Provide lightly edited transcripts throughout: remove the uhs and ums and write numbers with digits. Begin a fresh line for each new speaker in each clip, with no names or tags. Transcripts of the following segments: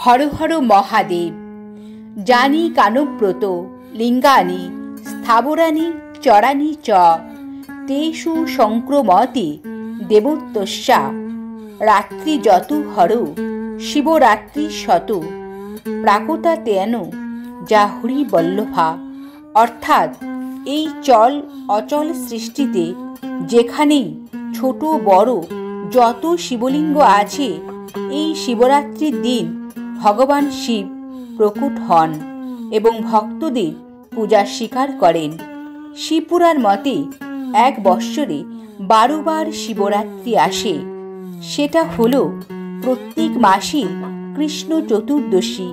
হর হর মহাদেব। জানি কানব্রত লিঙ্গানি স্থাবরানি চরানি চ তেষু সংক্রমতে দেবোত্তস্যা রাত্রি যত হর শিবরাত্রি শত প্রাকতা তেন জাহুরি বল্লভা। অর্থাৎ এই চল অচল সৃষ্টিতে যেখানেই ছোট বড় যত শিবলিঙ্গ আছে, এই শিবরাত্রির দিন ভগবান শিব প্রকট হন এবং ভক্তদের পূজা স্বীকার করেন। শিবপুরাণ মতে এক বৎসরে 12 বার শিবরাত্রি আসে। সেটা হলো প্রত্যেক মাসে কৃষ্ণ চতুর্দশী,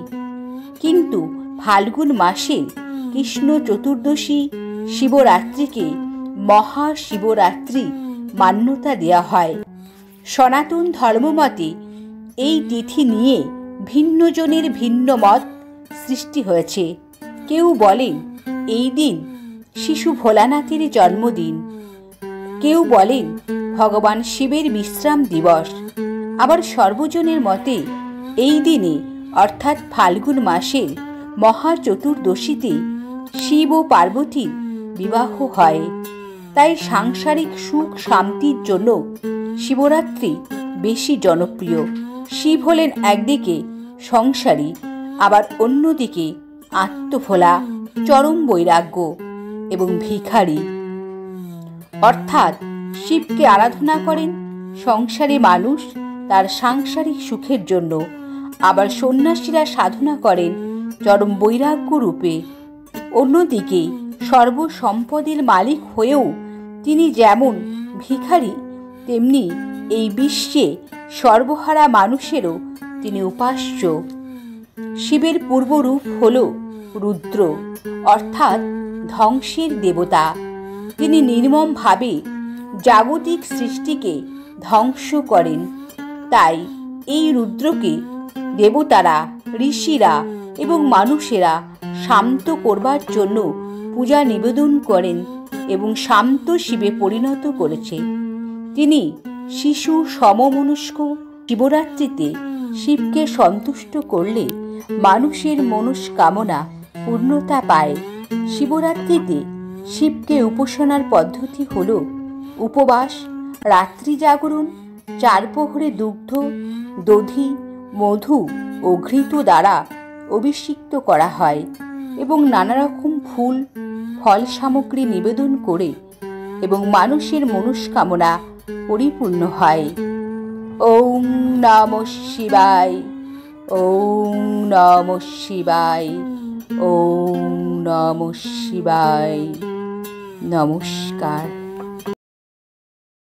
কিন্তু ফাল্গুন মাসের কৃষ্ণ চতুর্দশী শিবরাত্রিকে মহাশিবরাত্রি মান্যতা দেওয়া হয়। সনাতন ধর্মমতে এই তিথি নিয়ে ভিন্ন জনের ভিন্ন মত সৃষ্টি হয়েছে। কেউ বলেন এই দিন শিশু ভোলানাথের জন্মদিন, কেউ বলেন ভগবান শিবের বিশ্রাম দিবস। আবার সর্বজনের মতে এই দিনে অর্থাৎ ফাল্গুন মাসের মহা চতুর্দশীতে শিব ও পার্বতীর বিবাহ হয়। তাই সাংসারিক সুখ শান্তির জন্য শিবরাত্রি বেশি জনপ্রিয়। শিব হলেন একদিকে সংসারী, আবার অন্যদিকে আত্মভোলা, চরম বৈরাগ্য এবং ভিখারি। অর্থাৎ শিবকে আরাধনা করেন সংসারী মানুষ তার সাংসারিক সুখের জন্য, আবার সন্ন্যাসীরা সাধনা করেন চরম বৈরাগ্য রূপে। অন্যদিকে সর্বসম্পদের মালিক হয়েও তিনি যেমন ভিখারি, তেমনি এই বিশ্বে সর্বহারা মানুষেরও তিনি উপাস্য। শিবের পূর্বরূপ হল রুদ্র, অর্থাৎ ধ্বংসের দেবতা। তিনি নির্মমভাবে জাগতিক সৃষ্টিকে ধ্বংস করেন। তাই এই রুদ্রকে দেবতারা, ঋষিরা এবং মানুষেরা শান্ত করবার জন্য পূজা নিবেদন করেন এবং শান্ত শিবে পরিণত করেছে। তিনি শিশু সমমনস্ক। শিবরাত্রিতে শিবকে সন্তুষ্ট করলে মানুষের মনস্কামনা পূর্ণতা পায়। শিবরাত্রিতে শিবকে উপাসনার পদ্ধতি হল উপবাস, রাত্রি জাগরণ, 4 প্রহরে দুগ্ধ, দধি, মধু ও ঘৃত দ্বারা অভিষিক্ত করা হয় এবং নানা রকম ফুল ফল সামগ্রী নিবেদন করে এবং মানুষের মনস্কামনা পরিপূর্ণ হয়। ওম নমঃ শিবায়, ওম নমঃ শিবায়, ওম নমঃ শিবায়। নমস্কার।